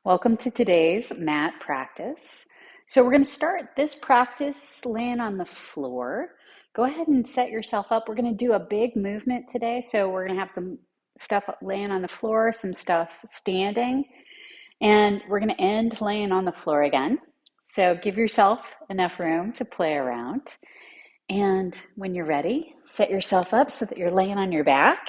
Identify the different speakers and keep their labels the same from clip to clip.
Speaker 1: Welcome to today's mat practice. So we're going to start this practice laying on the floor. Go ahead and set yourself up. We're going to do a big movement today. So we're going to have some stuff laying on the floor, some stuff standing, and we're going to end laying on the floor again. So give yourself enough room to play around. And when you're ready, set yourself up so that you're laying on your back.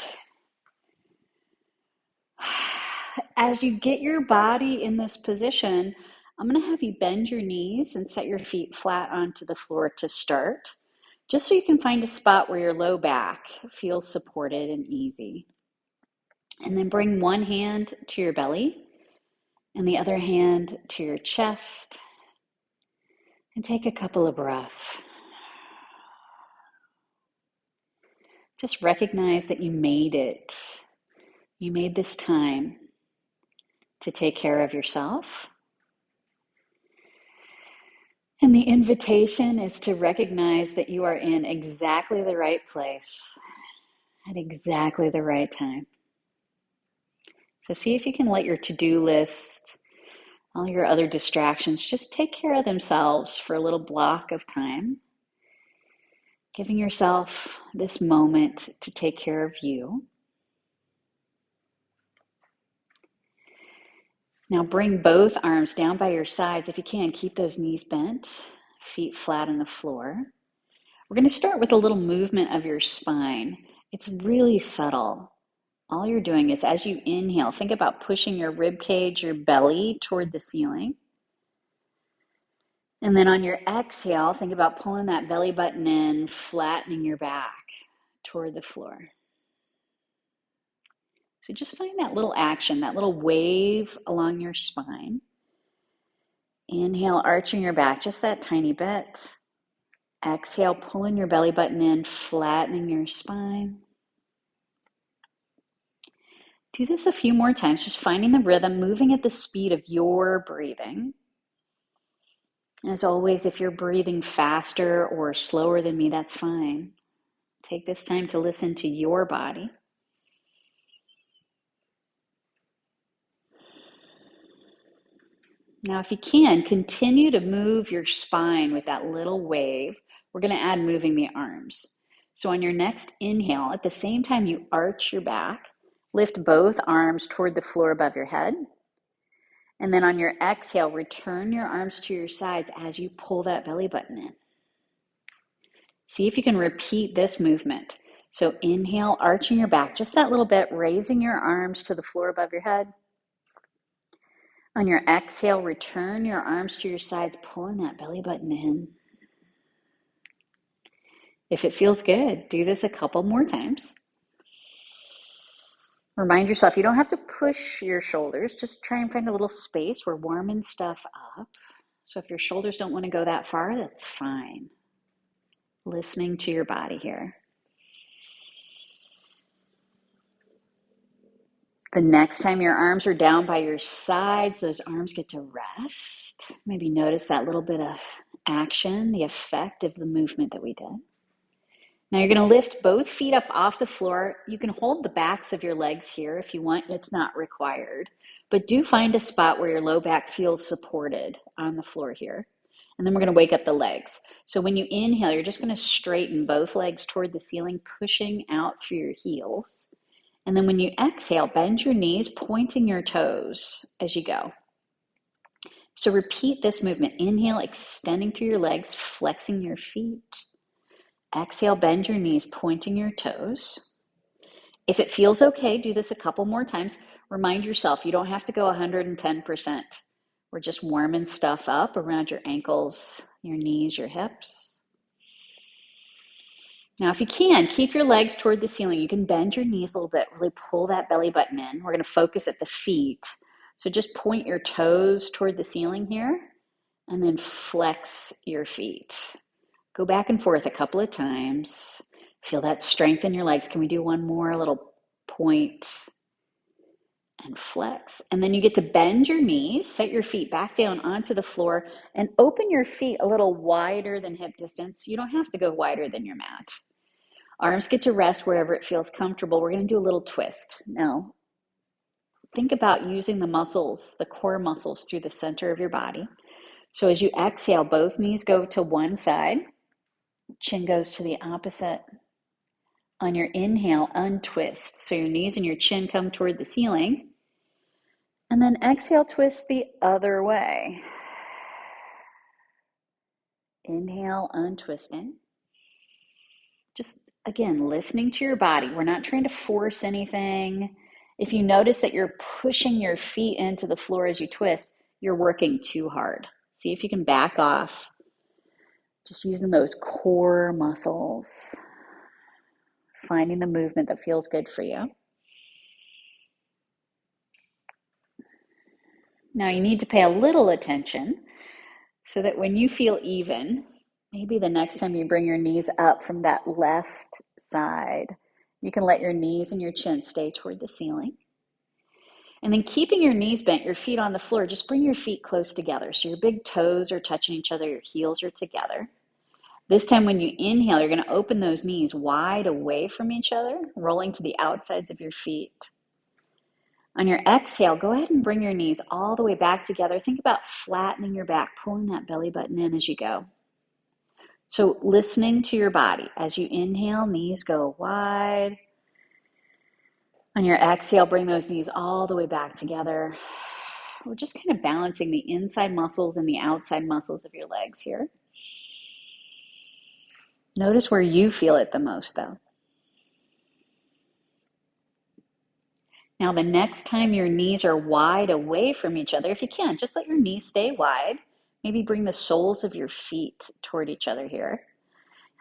Speaker 1: As you get your body in this position, I'm going to have you bend your knees and set your feet flat onto the floor to start, just so you can find a spot where your low back feels supported and easy. And then bring one hand to your belly and the other hand to your chest, and take a couple of breaths. Just recognize that you made it. You made this time to take care of yourself. And the invitation is to recognize that you are in exactly the right place at exactly the right time. So see if you can let your to-do list, all your other distractions, just take care of themselves for a little block of time, giving yourself this moment to take care of you. Now bring both arms down by your sides. If you can, keep those knees bent, feet flat on the floor. We're going to start with a little movement of your spine. It's really subtle. All you're doing is, as you inhale, think about pushing your rib cage, your belly toward the ceiling. And then on your exhale, think about pulling that belly button in, flattening your back toward the floor. So just find that little action, that little wave along your spine. Inhale, arching your back just that tiny bit. Exhale, pulling your belly button in, flattening your spine. Do this a few more times, just finding the rhythm, moving at the speed of your breathing. As always, if you're breathing faster or slower than me, that's fine. Take this time to listen to your body. Now, if you can, continue to move your spine with that little wave. We're going to add moving the arms. So on your next inhale, at the same time you arch your back, lift both arms toward the floor above your head. And then on your exhale, return your arms to your sides as you pull that belly button in. See if you can repeat this movement. So inhale, arching your back just that little bit, raising your arms to the floor above your head. On your exhale, return your arms to your sides, pulling that belly button in. If it feels good, do this a couple more times. Remind yourself you don't have to push your shoulders. Just try and find a little space. We're warming stuff up. So if your shoulders don't want to go that far, that's fine. Listening to your body here. The next time your arms are down by your sides, those arms get to rest. Maybe notice that little bit of action, the effect of the movement that we did. Now you're going to lift both feet up off the floor. You can hold the backs of your legs here if you want. It's not required. But do find a spot where your low back feels supported on the floor here. And then we're going to wake up the legs. So when you inhale, you're just going to straighten both legs toward the ceiling, pushing out through your heels. And then when you exhale, bend your knees, pointing your toes as you go. So repeat this movement. Inhale, extending through your legs, flexing your feet. Exhale, bend your knees, pointing your toes. If it feels okay, do this a couple more times. Remind yourself, you don't have to go 110%. We're just warming stuff up around your ankles, your knees, your hips. Now, if you can, keep your legs toward the ceiling. You can bend your knees a little bit, really pull that belly button in. We're going to focus at the feet. So just point your toes toward the ceiling here, and then flex your feet. Go back and forth a couple of times. Feel that strength in your legs. Can we do one more? A little point and flex. And then you get to bend your knees, set your feet back down onto the floor, and open your feet a little wider than hip distance. You don't have to go wider than your mat. Arms get to rest wherever it feels comfortable. We're going to do a little twist. Now, think about using the muscles, the core muscles through the center of your body. So as you exhale, both knees go to one side, chin goes to the opposite. On your inhale, untwist. So your knees and your chin come toward the ceiling. And then exhale, twist the other way. Inhale, untwisting. Just, again, listening to your body. We're not trying to force anything. If you notice that you're pushing your feet into the floor as you twist, you're working too hard. See if you can back off. Just using those core muscles. Finding the movement that feels good for you. Now you need to pay a little attention so that when you feel even, maybe the next time you bring your knees up from that left side, you can let your knees and your chin stay toward the ceiling. And then keeping your knees bent, your feet on the floor, just bring your feet close together. So your big toes are touching each other, your heels are together. This time when you inhale, you're going to open those knees wide away from each other, rolling to the outsides of your feet. On your exhale, go ahead and bring your knees all the way back together. Think about flattening your back, pulling that belly button in as you go. So listening to your body. As you inhale, knees go wide. On your exhale, bring those knees all the way back together. We're just kind of balancing the inside muscles and the outside muscles of your legs here. Notice where you feel it the most, though. Now, the next time your knees are wide away from each other, if you can, just let your knees stay wide. Maybe bring the soles of your feet toward each other here.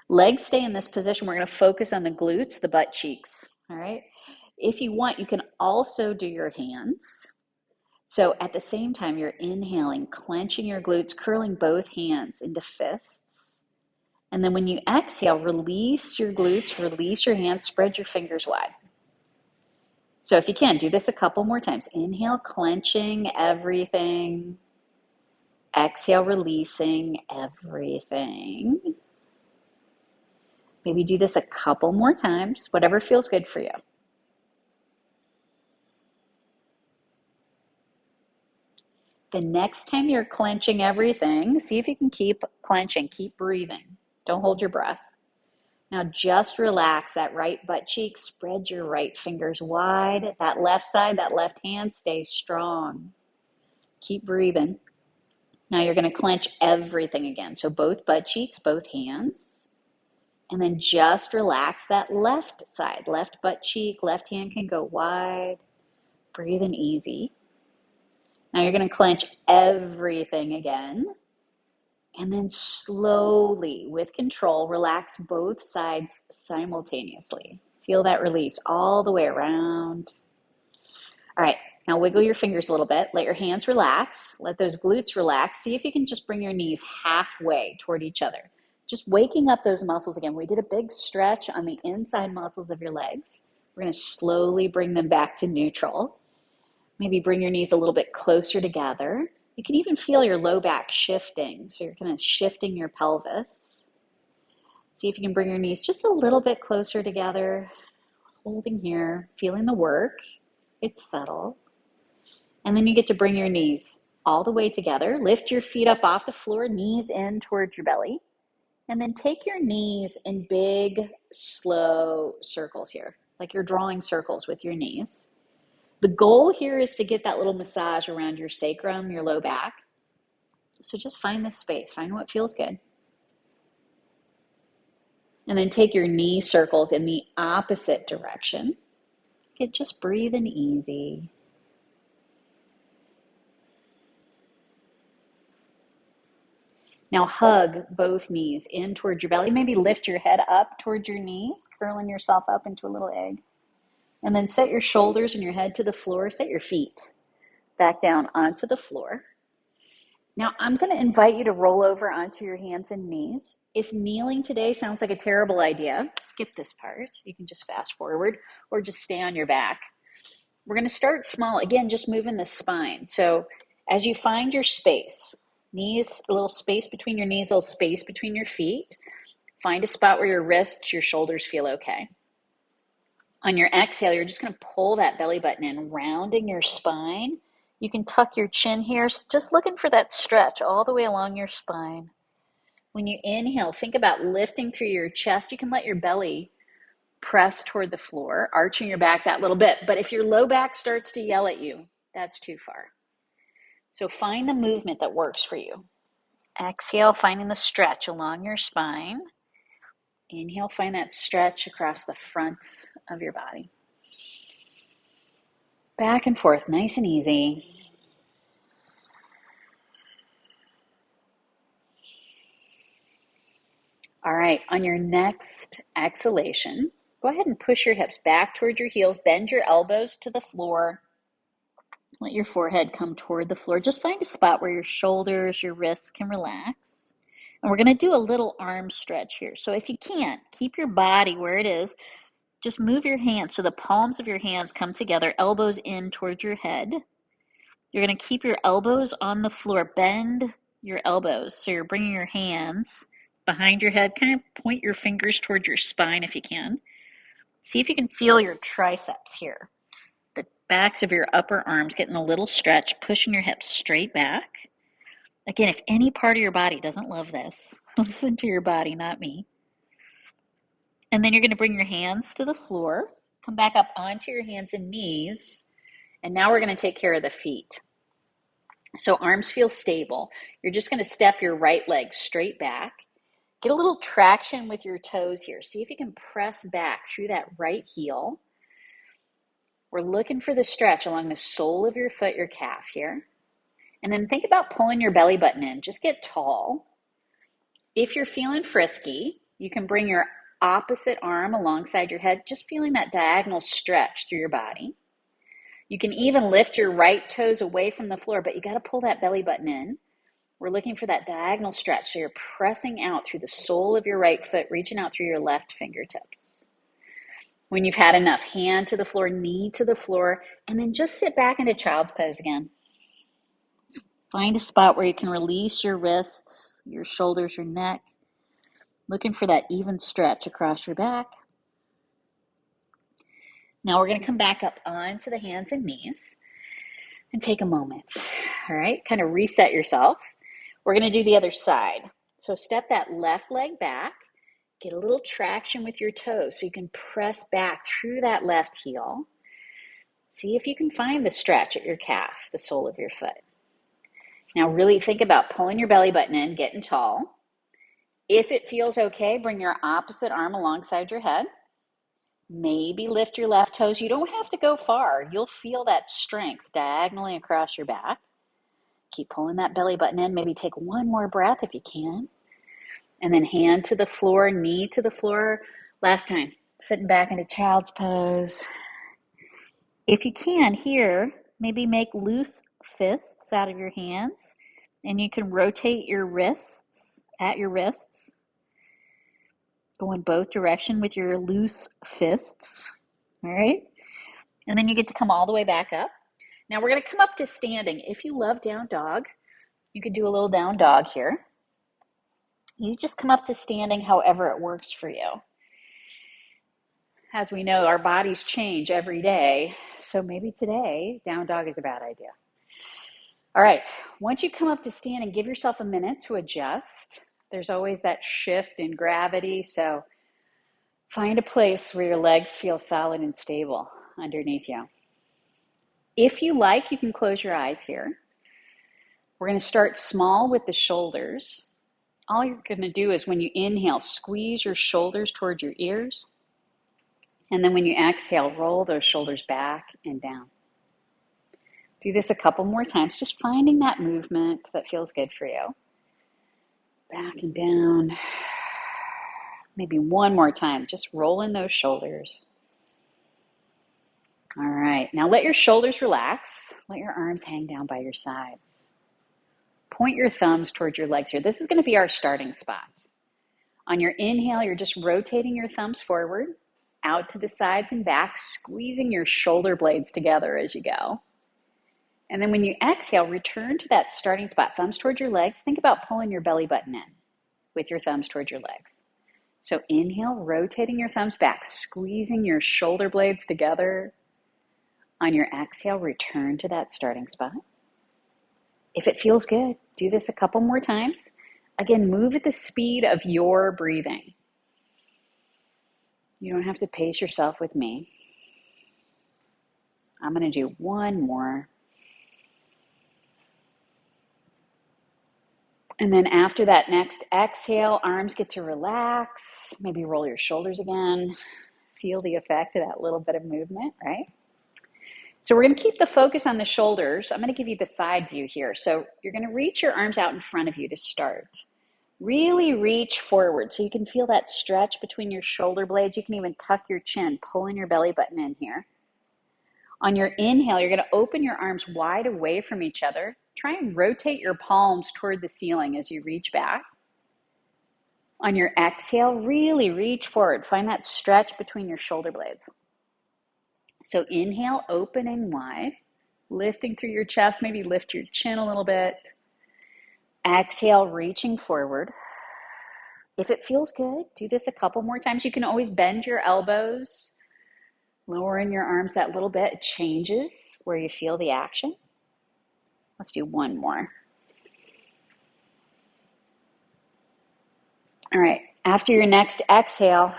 Speaker 1: Legs stay in this position. We're going to focus on the glutes, the butt cheeks, all right? If you want, you can also do your hands. So at the same time, you're inhaling, clenching your glutes, curling both hands into fists. And then when you exhale, release your glutes, release your hands, spread your fingers wide. So if you can, do this a couple more times. Inhale, clenching everything. Exhale, releasing everything. Maybe do this a couple more times, whatever feels good for you. The next time you're clenching everything, see if you can keep clenching, keep breathing. Don't hold your breath. Now just relax that right butt cheek, spread your right fingers wide. That left side, that left hand stays strong. Keep breathing. Now you're going to clench everything again. So both butt cheeks, both hands. And then just relax that left side, left butt cheek, left hand can go wide. Breathing easy. Now you're going to clench everything again. And then slowly, with control, relax both sides simultaneously. Feel that release all the way around. All right, now wiggle your fingers a little bit. Let your hands relax. Let those glutes relax. See if you can just bring your knees halfway toward each other. Just waking up those muscles again. We did a big stretch on the inside muscles of your legs. We're going to slowly bring them back to neutral. Maybe bring your knees a little bit closer together. You can even feel your low back shifting. So you're kind of shifting your pelvis. See if you can bring your knees just a little bit closer together. Holding here, feeling the work. It's subtle. And then you get to bring your knees all the way together. Lift your feet up off the floor, knees in towards your belly. And then take your knees in big, slow circles here. Like you're drawing circles with your knees. The goal here is to get that little massage around your sacrum, your low back. So just find this space, find what feels good. And then take your knee circles in the opposite direction. Get just breathing easy. Now hug both knees in towards your belly. Maybe lift your head up towards your knees, curling yourself up into a little egg. And then set your shoulders and your head to the floor. Set your feet back down onto the floor. Now I'm going to invite you to roll over onto your hands and knees. If kneeling today sounds like a terrible idea, skip this part. You can just fast forward or just stay on your back. We're going to start small. Again, just moving the spine. So as you find your space, knees, a little space between your knees, a little space between your feet. Find a spot where your wrists, your shoulders feel okay. On your exhale, you're just going to pull that belly button in, rounding your spine. You can tuck your chin here, so just looking for that stretch all the way along your spine. When you inhale, think about lifting through your chest. You can let your belly press toward the floor, arching your back that little bit. But if your low back starts to yell at you, that's too far. So find the movement that works for you. Exhale, finding the stretch along your spine. Inhale, find that stretch across the front of your body. Back and forth, nice and easy. All right, on your next exhalation, go ahead and push your hips back towards your heels. Bend your elbows to the floor. Let your forehead come toward the floor. Just find a spot where your shoulders, your wrists can relax. And we're going to do a little arm stretch here. So if you can't, keep your body where it is. Just move your hands so the palms of your hands come together, elbows in towards your head. You're going to keep your elbows on the floor. Bend your elbows. So you're bringing your hands behind your head. Kind of point your fingers towards your spine if you can. See if you can feel your triceps here. The backs of your upper arms getting a little stretch, pushing your hips straight back. Again, if any part of your body doesn't love this, listen to your body, not me. And then you're going to bring your hands to the floor. Come back up onto your hands and knees. And now we're going to take care of the feet. So arms feel stable. You're just going to step your right leg straight back. Get a little traction with your toes here. See if you can press back through that right heel. We're looking for the stretch along the sole of your foot, your calf here. And then think about pulling your belly button in. Just get tall. If you're feeling frisky, you can bring your opposite arm alongside your head, just feeling that diagonal stretch through your body. You can even lift your right toes away from the floor, but you got to pull that belly button in. We're looking for that diagonal stretch. So you're pressing out through the sole of your right foot, reaching out through your left fingertips. When you've had enough, hand to the floor, knee to the floor, and then just sit back into child's pose again. Find a spot where you can release your wrists, your shoulders, your neck. Looking for that even stretch across your back. Now we're going to come back up onto the hands and knees and take a moment. All right, kind of reset yourself. We're going to do the other side. So step that left leg back. Get a little traction with your toes so you can press back through that left heel. See if you can find the stretch at your calf, the sole of your foot. Now really think about pulling your belly button in, getting tall. If it feels okay, bring your opposite arm alongside your head. Maybe lift your left toes. You don't have to go far. You'll feel that strength diagonally across your back. Keep pulling that belly button in. Maybe take one more breath if you can. And then hand to the floor, knee to the floor. Last time, sitting back into child's pose. If you can, here, maybe make loose fists out of your hands. And you can rotate your wrists at your wrists. Go in both directions with your loose fists. All right? And then you get to come all the way back up. Now we're going to come up to standing. If you love down dog, you could do a little down dog here. You just come up to standing however it works for you. As we know, our bodies change every day. So maybe today, down dog is a bad idea. All right, once you come up to standing, give yourself a minute to adjust. There's always that shift in gravity, so find a place where your legs feel solid and stable underneath you. If you like, you can close your eyes here. We're going to start small with the shoulders. All you're going to do is when you inhale, squeeze your shoulders towards your ears. And then when you exhale, roll those shoulders back and down. Do this a couple more times, just finding that movement that feels good for you. Back and down. Maybe one more time, just rolling those shoulders. All right, now let your shoulders relax. Let your arms hang down by your sides. Point your thumbs towards your legs here. This is going to be our starting spot. On your inhale, you're just rotating your thumbs forward, out to the sides and back, squeezing your shoulder blades together as you go. And then when you exhale, return to that starting spot, thumbs towards your legs. Think about pulling your belly button in with your thumbs towards your legs. So inhale, rotating your thumbs back, squeezing your shoulder blades together. On your exhale, return to that starting spot. If it feels good, do this a couple more times. Again, move at the speed of your breathing. You don't have to pace yourself with me. I'm going to do one more. And then after that next exhale, arms get to relax. Maybe roll your shoulders again. Feel the effect of that little bit of movement, right? So we're going to keep the focus on the shoulders. I'm going to give you the side view here. So you're going to reach your arms out in front of you to start. Really reach forward so you can feel that stretch between your shoulder blades. You can even tuck your chin, pulling your belly button in here. On your inhale, you're going to open your arms wide away from each other. Try and rotate your palms toward the ceiling as you reach back. On your exhale, really reach forward. Find that stretch between your shoulder blades. So inhale, opening wide, lifting through your chest, maybe lift your chin a little bit. Exhale, reaching forward. If it feels good, do this a couple more times. You can always bend your elbows, lowering your arms that little bit. It changes where you feel the action. Let's do one more. All right, after your next exhale,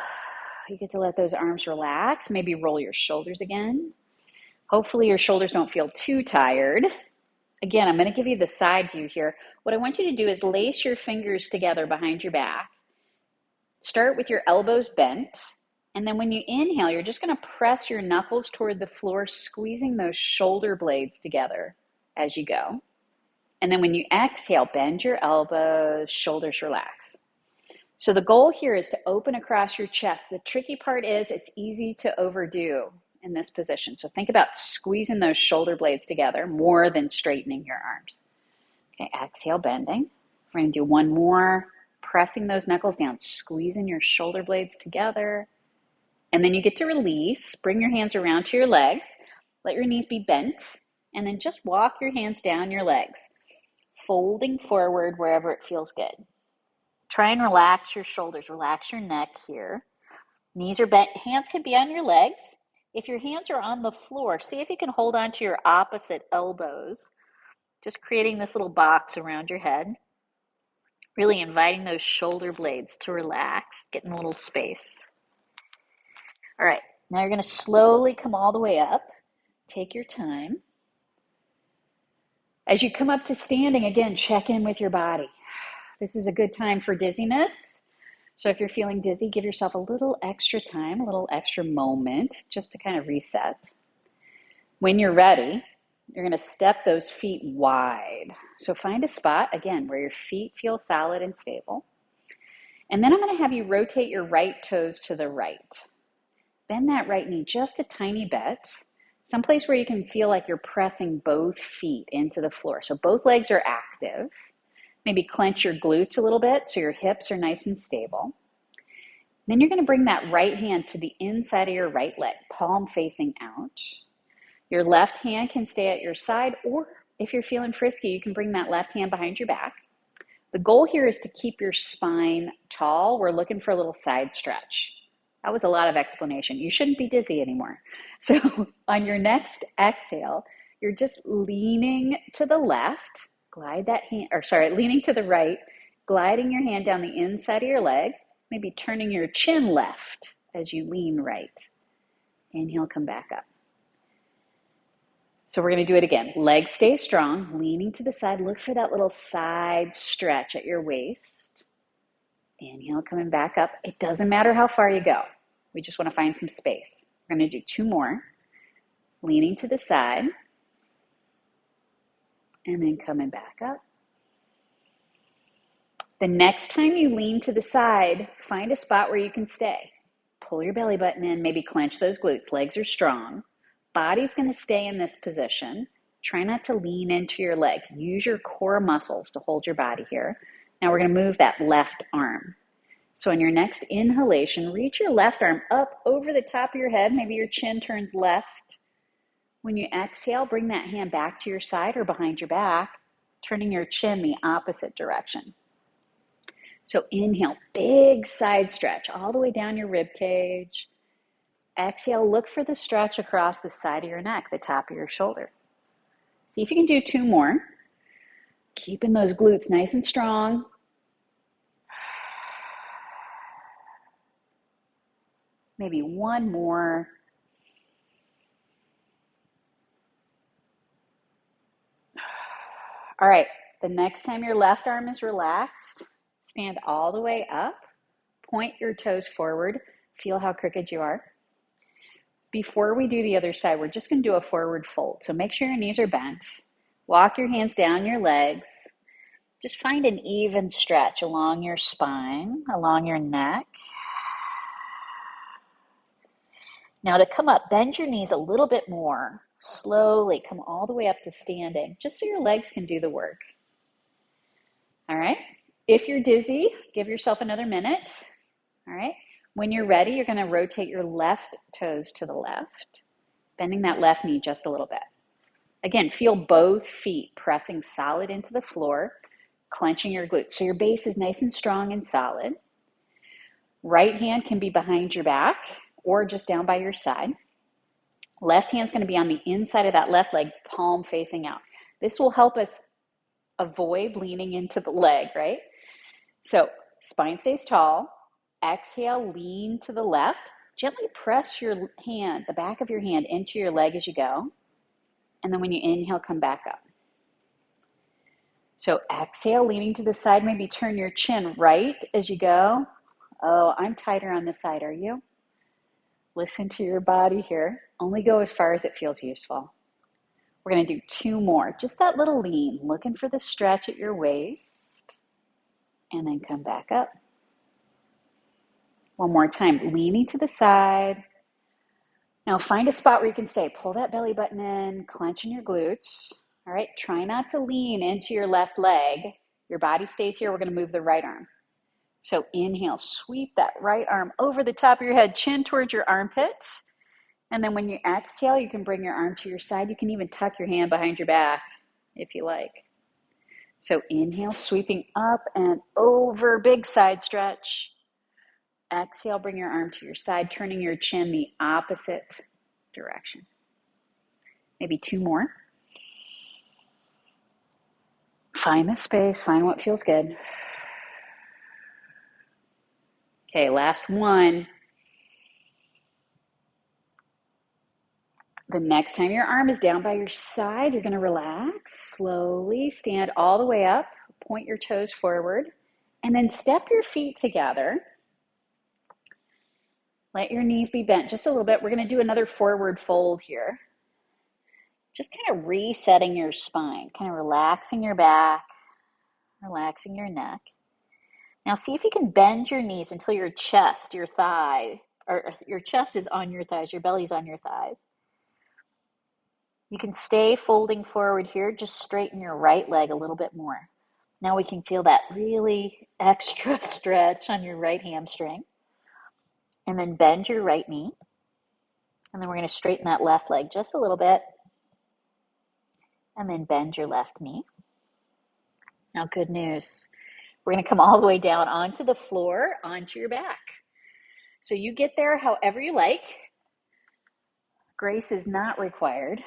Speaker 1: you get to let those arms relax. Maybe roll your shoulders again. Hopefully your shoulders don't feel too tired. Again, I'm going to give you the side view here. What I want you to do is lace your fingers together behind your back. Start with your elbows bent. And then when you inhale, you're just going to press your knuckles toward the floor, squeezing those shoulder blades together as you go. And then when you exhale, bend your elbows, shoulders relax. So the goal here is to open across your chest. The tricky part is it's easy to overdo in this position. So think about squeezing those shoulder blades together more than straightening your arms. Okay, exhale, bending. We're going to do one more, pressing those knuckles down, squeezing your shoulder blades together. And then you get to release. Bring your hands around to your legs. Let your knees be bent. And then just walk your hands down your legs, folding forward wherever it feels good. Try and relax your shoulders, relax your neck here. Knees are bent, hands can be on your legs. If your hands are on the floor, see if you can hold on to your opposite elbows, just creating this little box around your head. Really inviting those shoulder blades to relax, getting a little space. All right, now you're going to slowly come all the way up. Take your time. As you come up to standing, again, check in with your body. This is a good time for dizziness. So if you're feeling dizzy, give yourself a little extra time, a little extra moment just to kind of reset. When you're ready, you're going to step those feet wide. So find a spot, again, where your feet feel solid and stable. And then I'm going to have you rotate your right toes to the right. Bend that right knee just a tiny bit. Someplace where you can feel like you're pressing both feet into the floor. So both legs are active. Maybe clench your glutes a little bit so your hips are nice and stable. Then you're going to bring that right hand to the inside of your right leg, palm facing out. Your left hand can stay at your side, or if you're feeling frisky, you can bring that left hand behind your back. The goal here is to keep your spine tall. We're looking for a little side stretch. That was a lot of explanation. You shouldn't be dizzy anymore. So on your next exhale, you're just leaning to the left. Leaning to the right, gliding your hand down the inside of your leg, maybe turning your chin left as you lean right. Inhale, come back up. So we're going to do it again. Legs stay strong, leaning to the side. Look for that little side stretch at your waist. Inhale, coming back up. It doesn't matter how far you go. We just want to find some space. We're going to do two more. Leaning to the side. And then coming back up. The next time you lean to the side, find a spot where you can stay. Pull your belly button in, maybe clench those glutes. Legs are strong. Body's going to stay in this position. Try not to lean into your leg. Use your core muscles to hold your body here. Now we're going to move that left arm. So on your next inhalation, reach your left arm up over the top of your head. Maybe your chin turns left. When you exhale, bring that hand back to your side or behind your back, turning your chin the opposite direction. So inhale, big side stretch all the way down your rib cage. Exhale, look for the stretch across the side of your neck, the top of your shoulder. See if you can do 2 more. Keeping those glutes nice and strong. Maybe 1 more. All right, the next time your left arm is relaxed, stand all the way up, point your toes forward, feel how crooked you are. Before we do the other side, we're just going to do a forward fold. So make sure your knees are bent. Walk your hands down your legs. Just find an even stretch along your spine, along your neck. Now to come up, bend your knees a little bit more. Slowly come all the way up to standing, just so your legs can do the work. All right. If you're dizzy, give yourself another minute. All right. When you're ready, you're going to rotate your left toes to the left, bending that left knee just a little bit. Again, feel both feet pressing solid into the floor, clenching your glutes. So your base is nice and strong and solid. Right hand can be behind your back or just down by your side. Left hand's going to be on the inside of that left leg, palm facing out. This will help us avoid leaning into the leg, right? So spine stays tall. Exhale, lean to the left. Gently press your hand, the back of your hand, into your leg as you go. And then when you inhale, come back up. So exhale, leaning to the side. Maybe turn your chin right as you go. Oh, I'm tighter on this side. Are you? Listen to your body here. Only go as far as it feels useful. We're going to do 2 more. Just that little lean, looking for the stretch at your waist. And then come back up. 1 more time, leaning to the side. Now find a spot where you can stay. Pull that belly button in, clenching your glutes. All right, try not to lean into your left leg. Your body stays here. We're going to move the right arm. So inhale, sweep that right arm over the top of your head, chin towards your armpits. And then when you exhale, you can bring your arm to your side. You can even tuck your hand behind your back if you like. So inhale, sweeping up and over, big side stretch. Exhale, bring your arm to your side, turning your chin the opposite direction. Maybe 2 more. Find the space, find what feels good. Okay, last one. The next time your arm is down by your side, you're going to relax, slowly stand all the way up, point your toes forward, and then step your feet together. Let your knees be bent just a little bit. We're going to do another forward fold here. Just kind of resetting your spine, kind of relaxing your back, relaxing your neck. Now see if you can bend your knees until your chest, your thigh, or your chest is on your thighs, your belly's on your thighs. You can stay folding forward here, just straighten your right leg a little bit more. Now we can feel that really extra stretch on your right hamstring. And then bend your right knee. And then we're going to straighten that left leg just a little bit. And then bend your left knee. Now, good news. We're going to come all the way down onto the floor, onto your back. So you get there however you like. Grace is not required.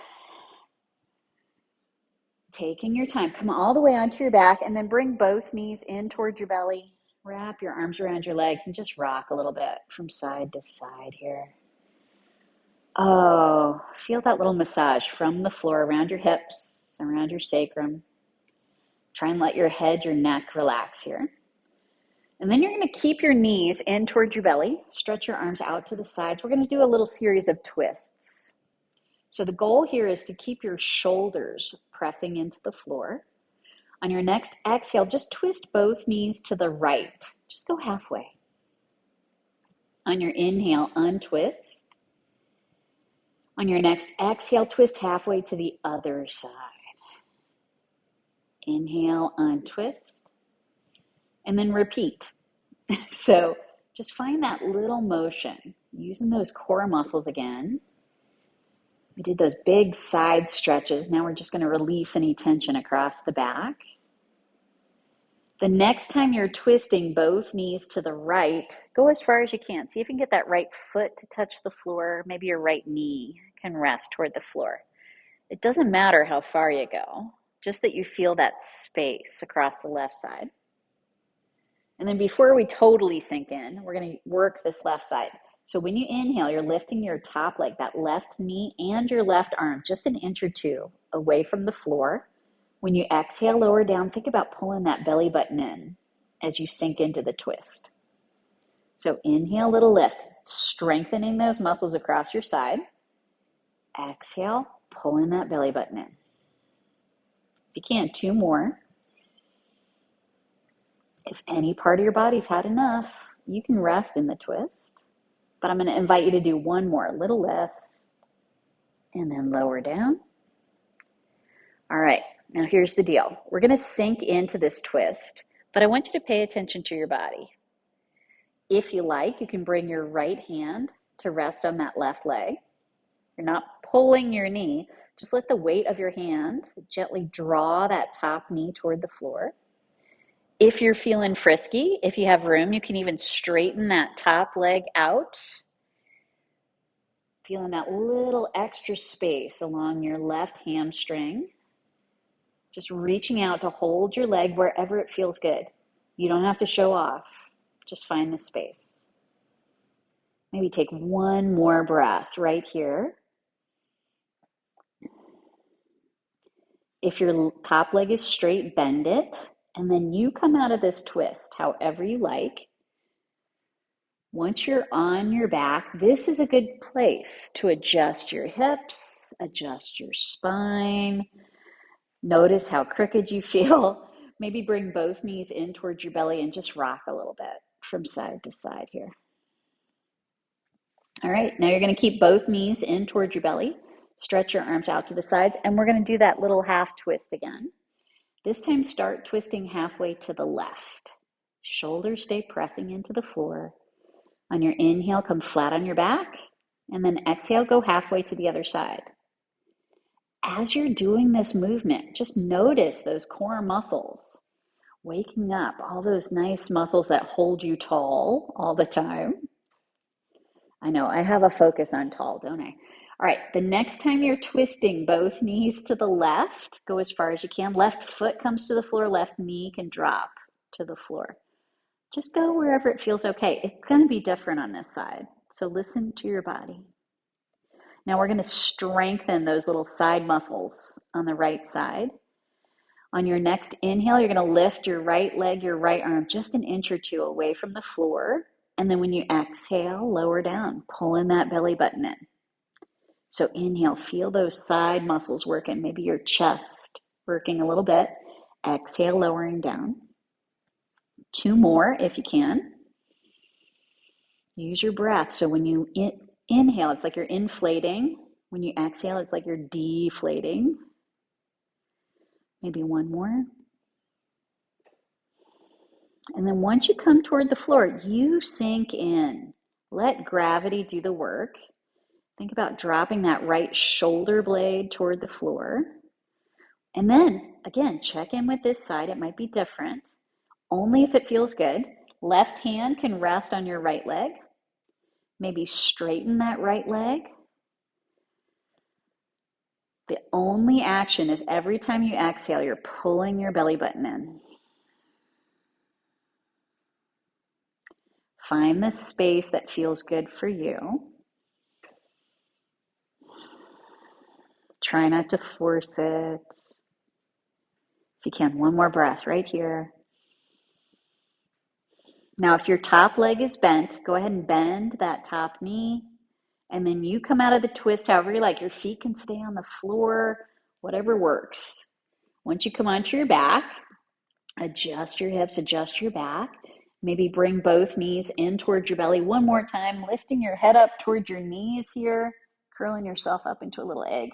Speaker 1: Taking your time. Come all the way onto your back and then bring both knees in towards your belly. Wrap your arms around your legs and just rock a little bit from side to side here. Oh, feel that little massage from the floor around your hips, around your sacrum. Try and let your head, your neck relax here. And then you're going to keep your knees in towards your belly. Stretch your arms out to the sides. We're going to do a little series of twists. So the goal here is to keep your shoulders pressing into the floor. On your next exhale, just twist both knees to the right. Just go halfway. On your inhale, untwist. On your next exhale, twist halfway to the other side. Inhale, untwist. And then repeat. So just find that little motion, using those core muscles again. We did those big side stretches. Now we're just going to release any tension across the back. The next time you're twisting both knees to the right, go as far as you can. See if you can get that right foot to touch the floor. Maybe your right knee can rest toward the floor. It doesn't matter how far you go, just that you feel that space across the left side. And then before we totally sink in, we're going to work this left side. So when you inhale, you're lifting your top leg, that left knee and your left arm, just an inch or two away from the floor. When you exhale, lower down, think about pulling that belly button in as you sink into the twist. So inhale, little lift, strengthening those muscles across your side. Exhale, pulling that belly button in. If you can, two more. If any part of your body's had enough, you can rest in the twist. But I'm going to invite you to do one more. Little lift, and then lower down. All right, now here's the deal. We're going to sink into this twist, but I want you to pay attention to your body. If you like, you can bring your right hand to rest on that left leg. You're not pulling your knee. Just let the weight of your hand gently draw that top knee toward the floor. If you're feeling frisky, if you have room, you can even straighten that top leg out. Feeling that little extra space along your left hamstring. Just reaching out to hold your leg wherever it feels good. You don't have to show off. Just find the space. Maybe take one more breath right here. If your top leg is straight, bend it. And then you come out of this twist however you like. Once you're on your back, this is a good place to adjust your hips, adjust your spine. Notice how crooked you feel. Maybe bring both knees in towards your belly and just rock a little bit from side to side here. All right, now you're going to keep both knees in towards your belly. Stretch your arms out to the sides, and we're going to do that little half twist again. This time, start twisting halfway to the left. Shoulders stay pressing into the floor. On your inhale, come flat on your back, and then exhale, go halfway to the other side. As you're doing this movement, just notice those core muscles waking up, all those nice muscles that hold you tall all the time. I know, I have a focus on tall, don't I? All right, the next time you're twisting both knees to the left, go as far as you can. Left foot comes to the floor, left knee can drop to the floor. Just go wherever it feels okay. It's going to be different on this side, so listen to your body. Now we're going to strengthen those little side muscles on the right side. On your next inhale, you're going to lift your right leg, your right arm just an inch or two away from the floor. And then when you exhale, lower down, pulling that belly button in. So inhale, feel those side muscles working, maybe your chest working a little bit. Exhale, lowering down. Two more if you can. Use your breath. So when you inhale, it's like you're inflating. When you exhale, it's like you're deflating. Maybe one more. And then once you come toward the floor, you sink in. Let gravity do the work. Think about dropping that right shoulder blade toward the floor. And then, again, check in with this side. It might be different. Only if it feels good. Left hand can rest on your right leg. Maybe straighten that right leg. The only action is every time you exhale, you're pulling your belly button in. Find the space that feels good for you. Try not to force it. If you can, one more breath right here. Now, if your top leg is bent, go ahead and bend that top knee. And then you come out of the twist however you like. Your feet can stay on the floor, whatever works. Once you come onto your back, adjust your hips, adjust your back. Maybe bring both knees in towards your belly one more time, lifting your head up towards your knees here, curling yourself up into a little egg.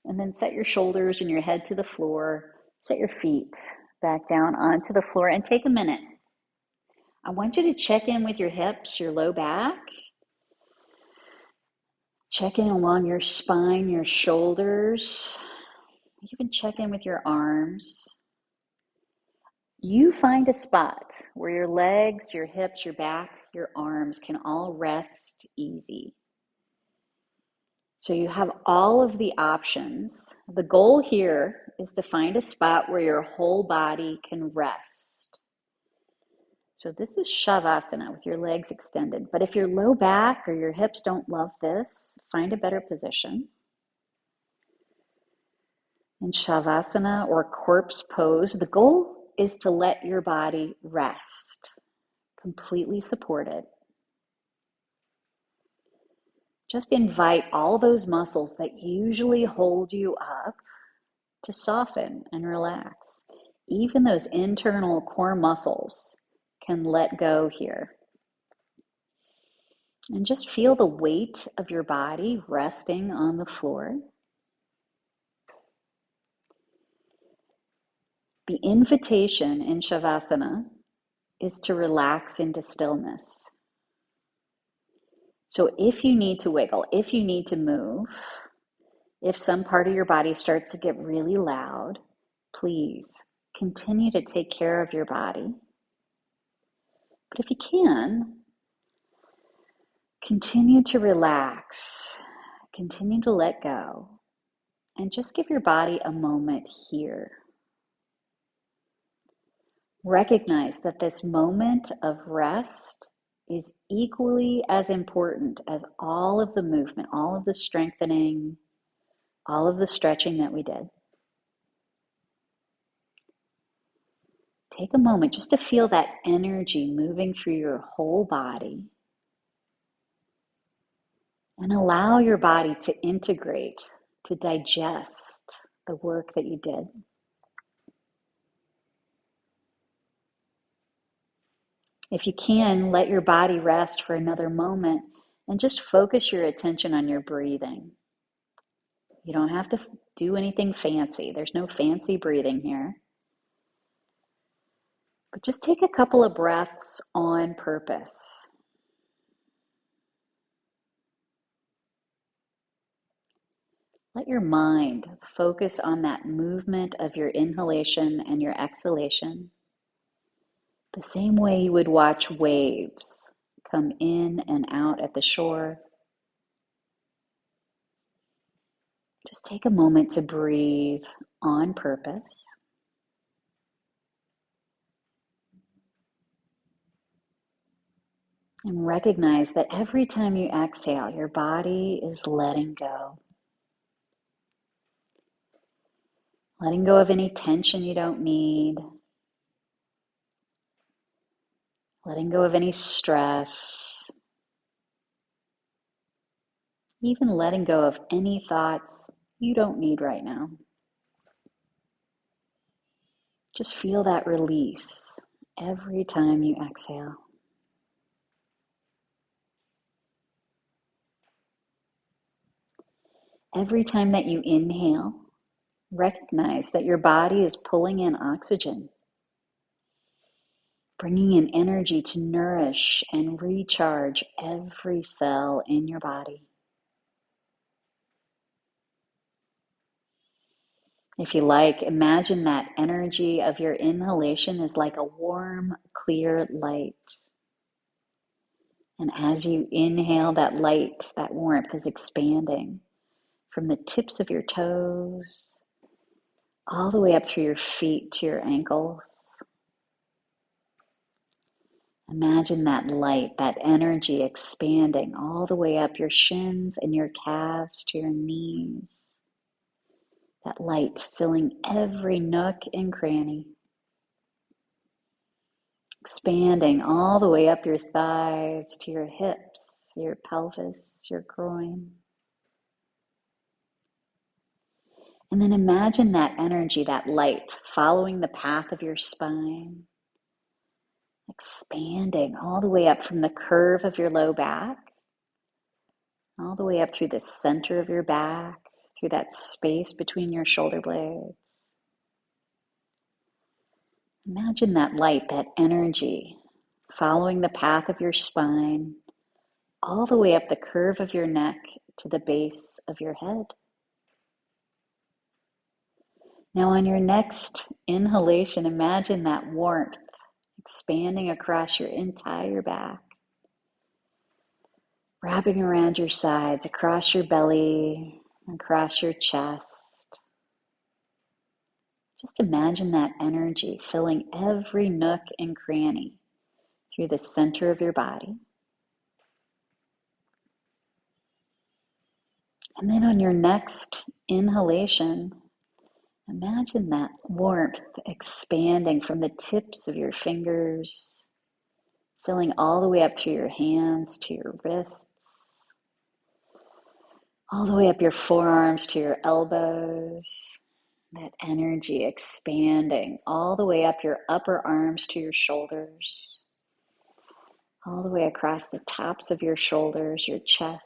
Speaker 1: And then set your shoulders and your head to the floor. Set your feet back down onto the floor and take a minute. I want you to check in with your hips, your low back. Check in along your spine, your shoulders. You can check in with your arms. You find a spot where your legs, your hips, your back, your arms can all rest easy. So you have all of the options. The goal here is to find a spot where your whole body can rest. So this is Shavasana with your legs extended. But if your low back or your hips don't love this, find a better position. In Shavasana or corpse pose, the goal is to let your body rest, completely supported. Just invite all those muscles that usually hold you up to soften and relax. Even those internal core muscles can let go here. And just feel the weight of your body resting on the floor. The invitation in Shavasana is to relax into stillness. So if you need to wiggle, if you need to move, if some part of your body starts to get really loud, please continue to take care of your body. But if you can, continue to relax, continue to let go, and just give your body a moment here. Recognize that this moment of rest is equally as important as all of the movement, all of the strengthening, all of the stretching that we did. Take a moment just to feel that energy moving through your whole body and allow your body to integrate, to digest the work that you did. If you can, let your body rest for another moment and just focus your attention on your breathing. You don't have to do anything fancy. There's no fancy breathing here. But just take a couple of breaths on purpose. Let your mind focus on that movement of your inhalation and your exhalation, the same way you would watch waves come in and out at the shore. Just take a moment to breathe on purpose. And recognize that every time you exhale, your body is letting go. Letting go of any tension you don't need. Letting go of any stress. Even letting go of any thoughts you don't need right now. Just feel that release every time you exhale. Every time that you inhale, recognize that your body is pulling in oxygen, bringing in energy to nourish and recharge every cell in your body. If you like, imagine that energy of your inhalation is like a warm, clear light. And as you inhale, that light, that warmth is expanding from the tips of your toes all the way up through your feet to your ankles. Imagine that light, that energy expanding all the way up your shins and your calves to your knees. That light filling every nook and cranny. Expanding all the way up your thighs to your hips, your pelvis, your groin. And then imagine that energy, that light, following the path of your spine, expanding all the way up from the curve of your low back, all the way up through the center of your back, through that space between your shoulder blades. Imagine that light, that energy, following the path of your spine, all the way up the curve of your neck to the base of your head. Now, on your next inhalation, imagine that warmth expanding across your entire back, wrapping around your sides, across your belly, across your chest. Just imagine that energy filling every nook and cranny through the center of your body. And then on your next inhalation, imagine that warmth expanding from the tips of your fingers, filling all the way up through your hands to your wrists, all the way up your forearms to your elbows. That energy expanding all the way up your upper arms to your shoulders, all the way across the tops of your shoulders, your chest.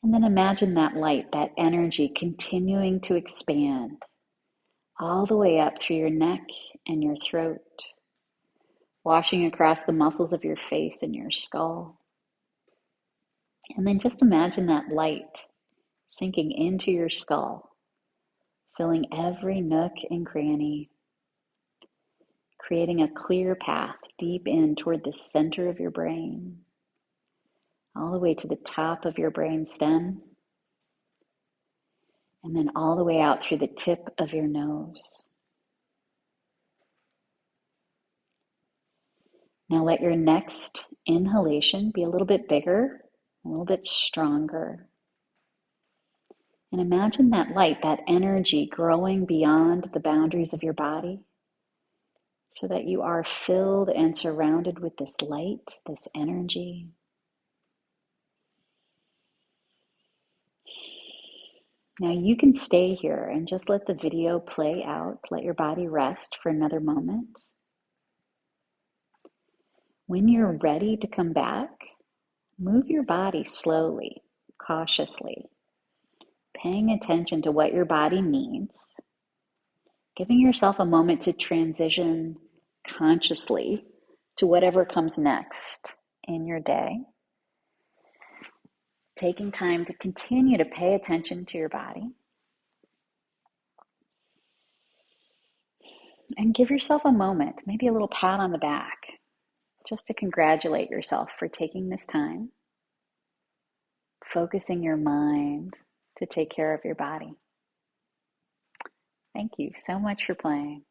Speaker 1: And then imagine that light, that energy continuing to expand all the way up through your neck and your throat, washing across the muscles of your face and your skull. And then just imagine that light sinking into your skull, filling every nook and cranny, creating a clear path deep in toward the center of your brain, all the way to the top of your brain stem, and then all the way out through the tip of your nose. Now let your next inhalation be a little bit bigger, a little bit stronger. And imagine that light, that energy growing beyond the boundaries of your body so that you are filled and surrounded with this light, this energy. Now you can stay here and just let the video play out. Let your body rest for another moment. When you're ready to come back, move your body slowly, cautiously, paying attention to what your body needs, giving yourself a moment to transition consciously to whatever comes next in your day. Taking time to continue to pay attention to your body. And give yourself a moment, maybe a little pat on the back, just to congratulate yourself for taking this time, focusing your mind to take care of your body. Thank you so much for playing.